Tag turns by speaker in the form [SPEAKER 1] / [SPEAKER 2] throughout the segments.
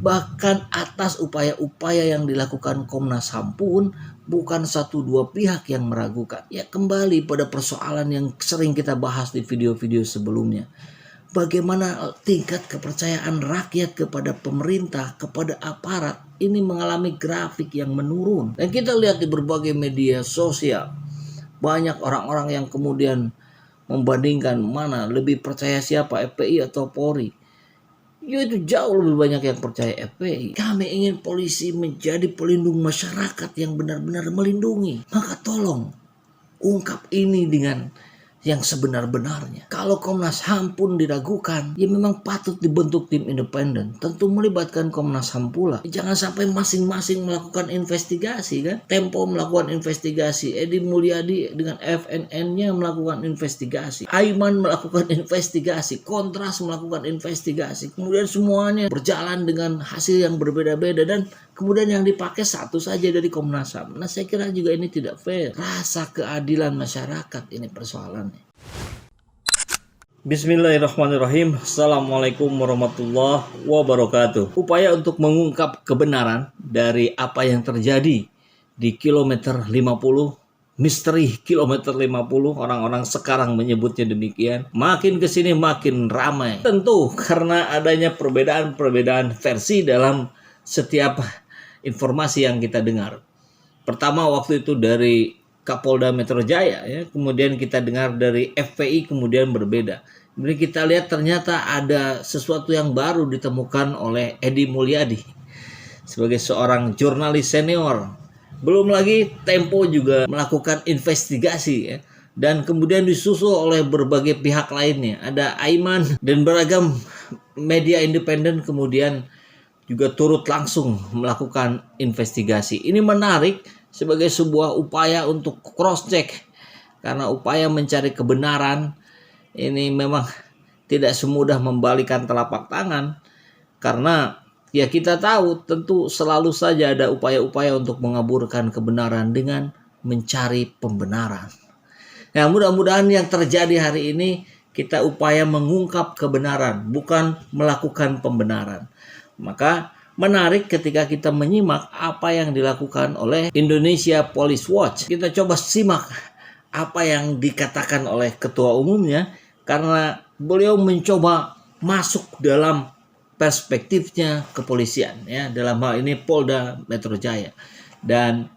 [SPEAKER 1] Bahkan atas upaya-upaya yang dilakukan Komnas HAM pun bukan satu dua pihak yang meragukan. Ya kembali pada persoalan yang sering kita bahas di video-video sebelumnya. Bagaimana tingkat kepercayaan rakyat kepada pemerintah, kepada aparat ini mengalami grafik yang menurun. Dan kita lihat di berbagai media sosial, banyak orang-orang yang kemudian membandingkan mana lebih percaya siapa, FPI atau Polri. Ya itu jauh lebih banyak yang percaya FPI. Kami ingin polisi menjadi pelindung masyarakat yang benar-benar melindungi. Maka tolong ungkap ini dengan yang sebenar-benarnya. Kalau Komnas HAM pun diragukan, ya memang patut dibentuk tim independen. Tentu melibatkan Komnas HAM pula. Jangan sampai masing-masing melakukan investigasi kan. Tempo melakukan investigasi, Edi Mulyadi dengan FNN-nya melakukan investigasi, Aiman melakukan investigasi, Kontras melakukan investigasi. Kemudian semuanya berjalan dengan hasil yang berbeda-beda dan kemudian yang dipakai satu saja dari Komnas HAM. Nah saya kira juga ini tidak fair. Rasa keadilan masyarakat ini persoalannya. Bismillahirrahmanirrahim. Assalamualaikum warahmatullahi wabarakatuh. Upaya untuk mengungkap kebenaran dari apa yang terjadi di kilometer 50, misteri kilometer 50, orang-orang sekarang menyebutnya demikian. Makin kesini makin ramai. Tentu karena adanya perbedaan-perbedaan versi dalam setiap informasi yang kita dengar. Pertama waktu itu dari Kapolda Metro Jaya, ya. Kemudian kita dengar dari FPI, kemudian berbeda. Kemudian kita lihat ternyata ada sesuatu yang baru ditemukan oleh Edi Mulyadi sebagai seorang jurnalis senior. Belum lagi Tempo juga melakukan investigasi, ya. Dan kemudian disusul oleh berbagai pihak lainnya. Ada Aiman dan beragam media independen kemudian juga turut langsung melakukan investigasi. Ini menarik sebagai sebuah upaya untuk cross check, karena upaya mencari kebenaran ini memang tidak semudah membalikan telapak tangan, karena ya kita tahu tentu selalu saja ada upaya-upaya untuk mengaburkan kebenaran dengan mencari pembenaran. Nah mudah-mudahan yang terjadi hari ini kita upaya mengungkap kebenaran, bukan melakukan pembenaran. Maka menarik ketika kita menyimak apa yang dilakukan oleh Indonesia Police Watch. Kita coba simak apa yang dikatakan oleh ketua umumnya, karena beliau mencoba masuk dalam perspektifnya kepolisian, ya, dalam hal ini Polda Metro Jaya. Dan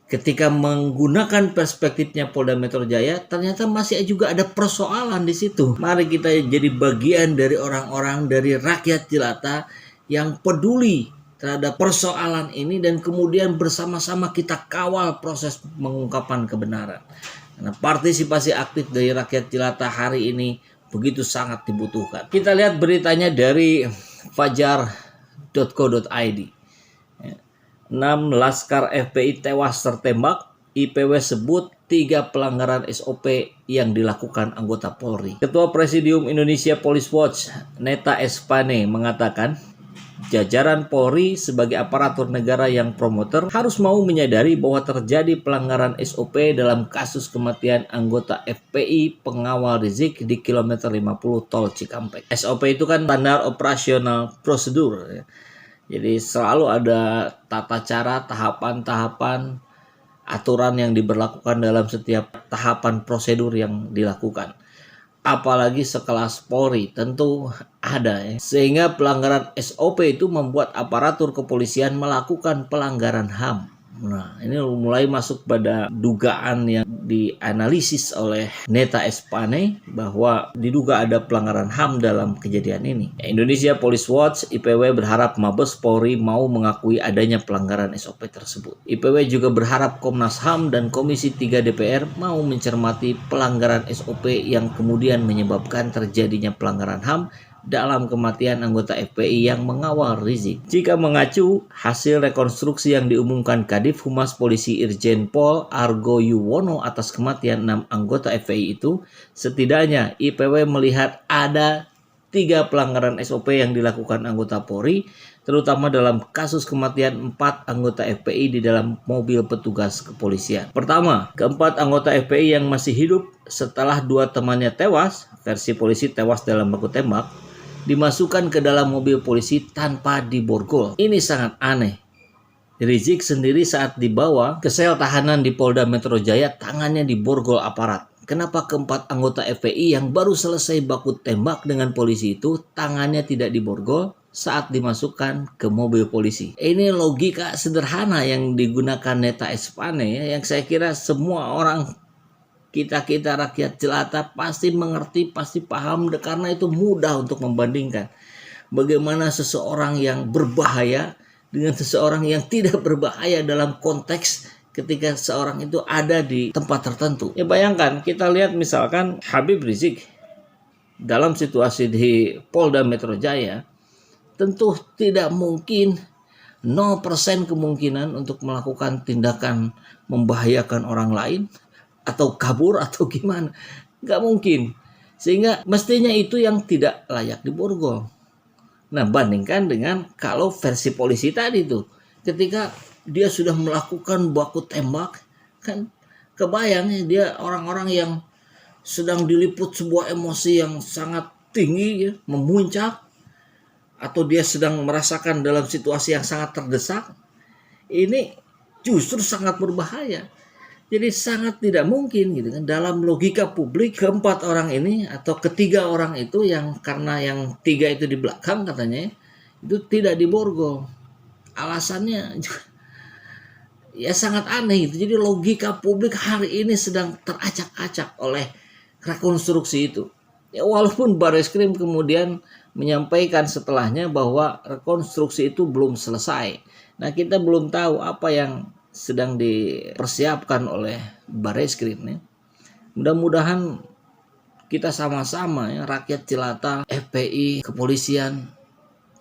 [SPEAKER 1] ketika menggunakan perspektifnya Polda Metro Jaya, ternyata masih juga ada persoalan di situ. Mari kita jadi bagian dari orang-orang, dari rakyat jelata yang peduli terhadap persoalan ini dan kemudian bersama-sama kita kawal proses pengungkapan kebenaran. Karena partisipasi aktif dari rakyat jelata hari ini begitu sangat dibutuhkan. Kita lihat beritanya dari fajar.co.id. 6 laskar FPI tewas tertembak, IPW sebut 3 pelanggaran SOP yang dilakukan anggota Polri. Ketua Presidium Indonesia Police Watch, Neta Espane, mengatakan jajaran Polri sebagai aparatur negara yang promoter harus mau menyadari bahwa terjadi pelanggaran SOP dalam kasus kematian anggota FPI pengawal Rizik di kilometer 50 Tol Cikampek. SOP itu kan standar operasional prosedur, ya. Jadi selalu ada tata cara, tahapan-tahapan, aturan yang diberlakukan dalam setiap tahapan prosedur yang dilakukan. Apalagi sekelas Polri tentu ada, ya. Sehingga pelanggaran SOP itu membuat aparatur kepolisian melakukan pelanggaran HAM. Nah ini mulai masuk pada dugaan yang dianalisis oleh Neta Espane bahwa diduga ada pelanggaran HAM dalam kejadian ini. Indonesia Police Watch IPW berharap Mabes Polri mau mengakui adanya pelanggaran SOP tersebut. IPW juga berharap Komnas HAM dan Komisi 3 DPR mau mencermati pelanggaran SOP yang kemudian menyebabkan terjadinya pelanggaran HAM dalam kematian anggota FPI yang mengawal Rizik. Jika mengacu hasil rekonstruksi yang diumumkan Kadif Humas Polisi Irjen Pol Argo Yuwono atas kematian 6 anggota FPI itu, setidaknya IPW melihat ada 3 pelanggaran SOP yang dilakukan anggota Polri, terutama dalam kasus kematian 4 anggota FPI di dalam mobil petugas kepolisian. Pertama, keempat anggota FPI yang masih hidup setelah 2 temannya tewas, versi polisi tewas dalam baku tembak, dimasukkan ke dalam mobil polisi tanpa diborgol. Ini sangat aneh. Rizik sendiri saat dibawa ke sel tahanan di Polda Metro Jaya tangannya diborgol aparat. Kenapa keempat anggota FPI yang baru selesai baku tembak dengan polisi itu tangannya tidak diborgol saat dimasukkan ke mobil polisi? Ini logika sederhana yang digunakan Neta Espane ya, yang saya kira semua orang kita rakyat jelata pasti mengerti, pasti paham, karena itu mudah untuk membandingkan bagaimana seseorang yang berbahaya dengan seseorang yang tidak berbahaya dalam konteks ketika seorang itu ada di tempat tertentu. Ya bayangkan, kita lihat misalkan Habib Rizik dalam situasi di Polda Metro Jaya, tentu tidak mungkin 0% kemungkinan untuk melakukan tindakan membahayakan orang lain atau kabur atau gimana. Nggak mungkin. Sehingga mestinya itu yang tidak layak diborgol. Nah, bandingkan dengan kalau versi polisi tadi tuh, ketika dia sudah melakukan baku tembak, kan kebayang dia orang-orang yang sedang diliput sebuah emosi yang sangat tinggi ya, memuncak, atau dia sedang merasakan dalam situasi yang sangat terdesak. Ini justru sangat berbahaya. Jadi sangat tidak mungkin gitu kan, dalam logika publik keempat orang ini atau ketiga orang itu, yang karena yang tiga itu di belakang katanya itu tidak diborgol. Alasannya juga ya sangat aneh gitu. Jadi logika publik hari ini sedang teracak-acak oleh rekonstruksi itu. Ya walaupun Bareskrim kemudian menyampaikan setelahnya bahwa rekonstruksi itu belum selesai. Nah, kita belum tahu apa yang sedang dipersiapkan oleh Bareskrim ya. Mudah-mudahan kita sama-sama ya, rakyat jelata, FPI, kepolisian,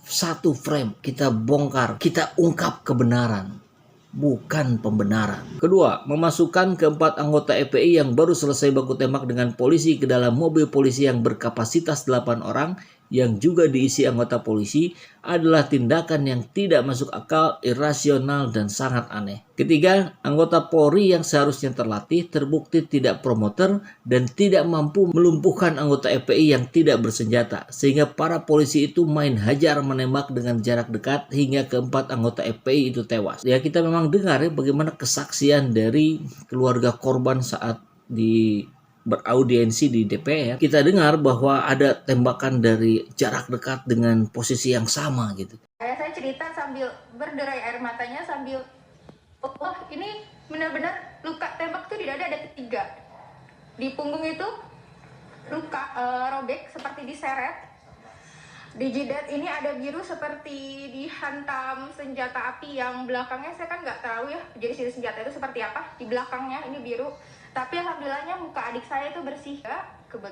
[SPEAKER 1] satu frame, kita bongkar, kita ungkap kebenaran, bukan pembenaran. Kedua, memasukkan keempat anggota FPI yang baru selesai baku tembak dengan polisi ke dalam mobil polisi yang berkapasitas 8 orang yang juga diisi anggota polisi adalah tindakan yang tidak masuk akal, irasional, dan sangat aneh. Ketiga, anggota Polri yang seharusnya terlatih terbukti tidak promoter dan tidak mampu melumpuhkan anggota FPI yang tidak bersenjata, sehingga para polisi itu main hajar menembak dengan jarak dekat hingga keempat anggota FPI itu tewas. Ya, kita memang dengar ya bagaimana kesaksian dari keluarga korban saat beraudiensi di DPR. Kita dengar bahwa ada tembakan dari jarak dekat dengan posisi yang sama gitu.
[SPEAKER 2] Saya cerita sambil berderai air matanya, sambil oh ini benar-benar luka tembak tuh di dada ada 3. Di punggung itu luka robek seperti diseret. Di jidat ini ada biru seperti dihantam senjata api, yang belakangnya saya kan nggak tahu ya jenis senjata itu seperti apa. Di belakangnya ini biru. Tapi alhamdulillahnya muka adik saya itu bersih ya.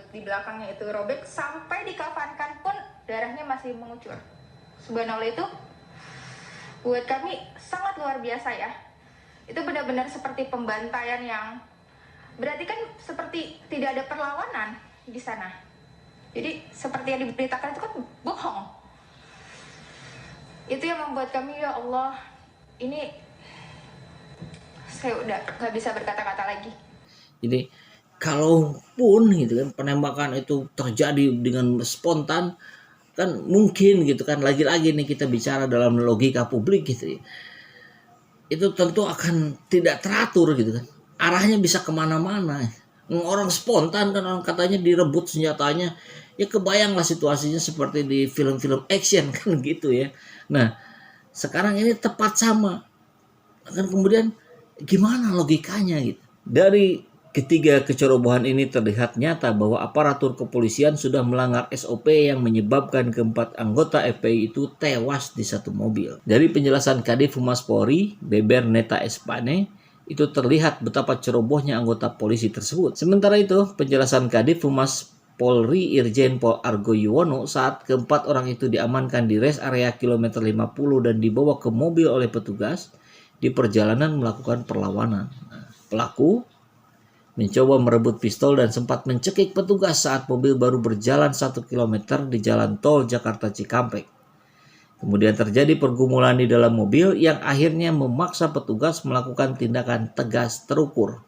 [SPEAKER 2] Di belakangnya itu robek, sampai dikafankan pun darahnya masih mengucur. Subhanallah, itu buat kami sangat luar biasa ya. Itu benar-benar seperti pembantaian yang berarti kan seperti tidak ada perlawanan di sana. Jadi seperti yang diberitakan itu kan bohong. Itu yang membuat kami, ya Allah, ini saya udah nggak bisa berkata-kata lagi.
[SPEAKER 1] Jadi kalaupun gitu kan penembakan itu terjadi dengan spontan, kan mungkin gitu kan, lagi-lagi nih kita bicara dalam logika publik gitu ya, itu tentu akan tidak teratur gitu kan, arahnya bisa kemana-mana. Orang spontan kan, orang katanya direbut senjatanya, ya kebayanglah situasinya seperti di film-film action kan gitu ya. Nah sekarang ini tepat sama, kan kemudian gimana logikanya gitu. Dari ketiga kecerobohan ini terlihat nyata bahwa aparatur kepolisian sudah melanggar SOP yang menyebabkan keempat anggota FPI itu tewas di satu mobil. Dari penjelasan Kadif Humas Polri, Beber Neta Espane, itu terlihat betapa cerobohnya anggota polisi tersebut. Sementara itu, penjelasan Kadif Humas Polri Irjen Pol Argo Yuwono saat keempat orang itu diamankan di rest area kilometer 50 dan dibawa ke mobil oleh petugas di perjalanan melakukan perlawanan. Pelaku mencoba merebut pistol dan sempat mencekik petugas saat mobil baru berjalan 1 km di jalan tol Jakarta Cikampek. Kemudian terjadi pergumulan di dalam mobil yang akhirnya memaksa petugas melakukan tindakan tegas terukur.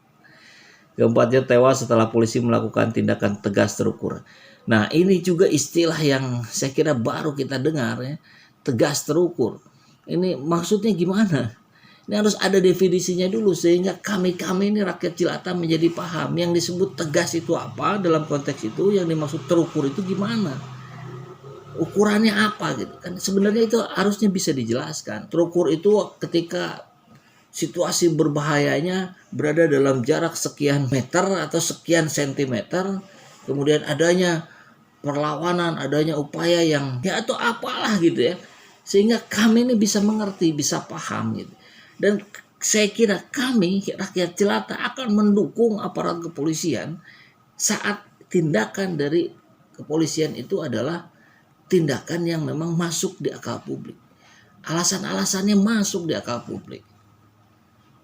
[SPEAKER 1] Keempatnya tewas setelah polisi melakukan tindakan tegas terukur. Nah, ini juga istilah yang saya kira baru kita dengar ya, tegas terukur. Ini maksudnya gimana? Ini harus ada definisinya dulu sehingga kami ini rakyat jelata menjadi paham. Yang disebut tegas itu apa dalam konteks itu, yang dimaksud terukur itu gimana? Ukurannya apa gitu kan? Sebenarnya itu harusnya bisa dijelaskan. Terukur itu ketika situasi berbahayanya berada dalam jarak sekian meter atau sekian sentimeter, kemudian adanya perlawanan, adanya upaya yang ya atau apalah gitu ya, sehingga kami ini bisa mengerti, bisa paham gitu. Dan saya kira kami rakyat jelata akan mendukung aparat kepolisian saat tindakan dari kepolisian itu adalah tindakan yang memang masuk di akal publik. Alasan-alasannya masuk di akal publik.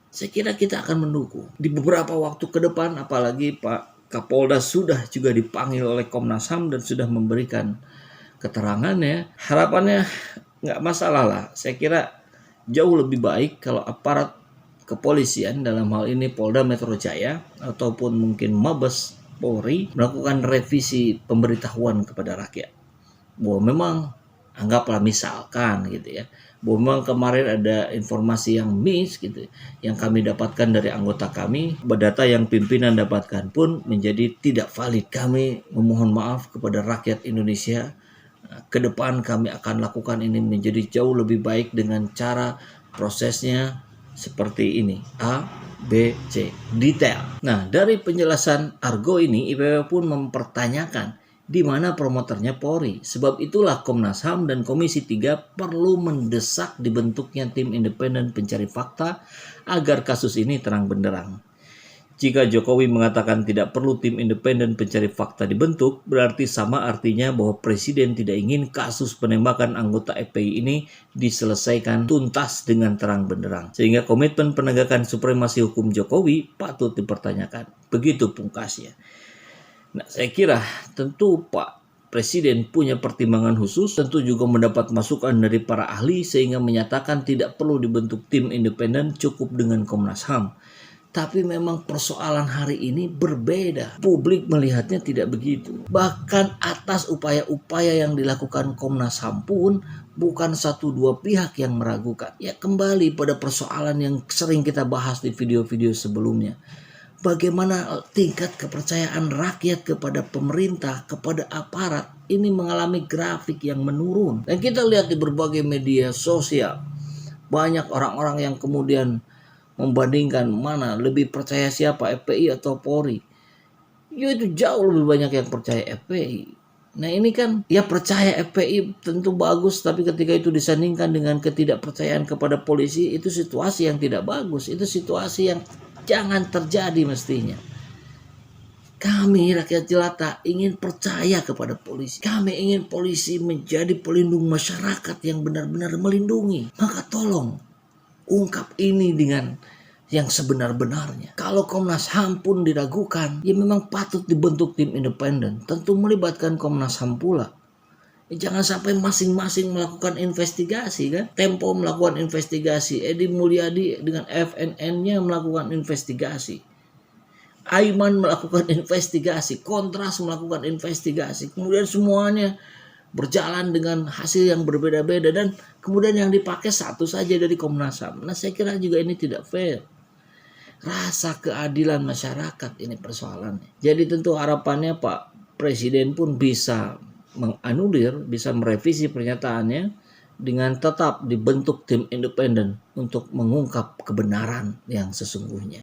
[SPEAKER 1] Saya kira kita akan mendukung. Di beberapa waktu ke depan, apalagi Pak Kapolda sudah juga dipanggil oleh Komnas HAM dan sudah memberikan keterangannya, harapannya nggak masalah lah. Saya kira jauh lebih baik kalau aparat kepolisian, dalam hal ini Polda Metro Jaya ataupun mungkin Mabes Polri, melakukan revisi pemberitahuan kepada rakyat bahwa memang anggaplah misalkan gitu ya, bahwa memang kemarin ada informasi yang miss gitu yang kami dapatkan dari anggota kami, data yang pimpinan dapatkan pun menjadi tidak valid. Kami memohon maaf kepada rakyat Indonesia. Ke depan kami akan lakukan ini menjadi jauh lebih baik dengan cara prosesnya seperti ini, A, B, C, detail. Nah, dari penjelasan Argo ini IPW pun mempertanyakan di mana promotornya Polri. Sebab itulah Komnas HAM dan Komisi 3 perlu mendesak dibentuknya tim independen pencari fakta agar kasus ini terang benderang. Jika Jokowi mengatakan tidak perlu tim independen pencari fakta dibentuk, berarti sama artinya bahwa Presiden tidak ingin kasus penembakan anggota FPI ini diselesaikan tuntas dengan terang benderang. Sehingga komitmen penegakan supremasi hukum Jokowi patut dipertanyakan. Begitu pungkasnya. Nah, saya kira tentu Pak Presiden punya pertimbangan khusus, tentu juga mendapat masukan dari para ahli sehingga menyatakan tidak perlu dibentuk tim independen, cukup dengan Komnas HAM. Tapi memang persoalan hari ini berbeda. Publik melihatnya tidak begitu. Bahkan atas upaya-upaya yang dilakukan Komnas HAM pun bukan satu dua pihak yang meragukan. Ya kembali pada persoalan yang sering kita bahas di video-video sebelumnya. Bagaimana tingkat kepercayaan rakyat kepada pemerintah, kepada aparat ini mengalami grafik yang menurun. Dan kita lihat di berbagai media sosial. Banyak orang-orang yang kemudian membandingkan mana lebih percaya siapa, FPI atau Polri. Ya itu jauh lebih banyak yang percaya FPI. Nah ini kan ya percaya FPI tentu bagus, tapi ketika itu disandingkan dengan ketidakpercayaan kepada polisi, itu situasi yang tidak bagus. Itu situasi yang jangan terjadi mestinya. Kami rakyat jelata ingin percaya kepada polisi. Kami ingin polisi menjadi pelindung masyarakat yang benar-benar melindungi. Maka tolong ungkap ini dengan yang sebenar-benarnya. Kalau Komnas HAM pun diragukan, ya memang patut dibentuk tim independen. Tentu melibatkan Komnas HAM pula. Jangan sampai masing-masing melakukan investigasi kan. Tempo melakukan investigasi, Edi Mulyadi dengan FNN-nya melakukan investigasi, Aiman melakukan investigasi, Kontras melakukan investigasi. Kemudian semuanya berjalan dengan hasil yang berbeda-beda dan kemudian yang dipakai satu saja dari Komnas HAM. Nah saya kira juga ini tidak fair. Rasa keadilan masyarakat ini persoalannya. Jadi tentu harapannya Pak Presiden pun bisa menganulir, bisa merevisi pernyataannya dengan tetap dibentuk tim independen untuk mengungkap kebenaran yang sesungguhnya.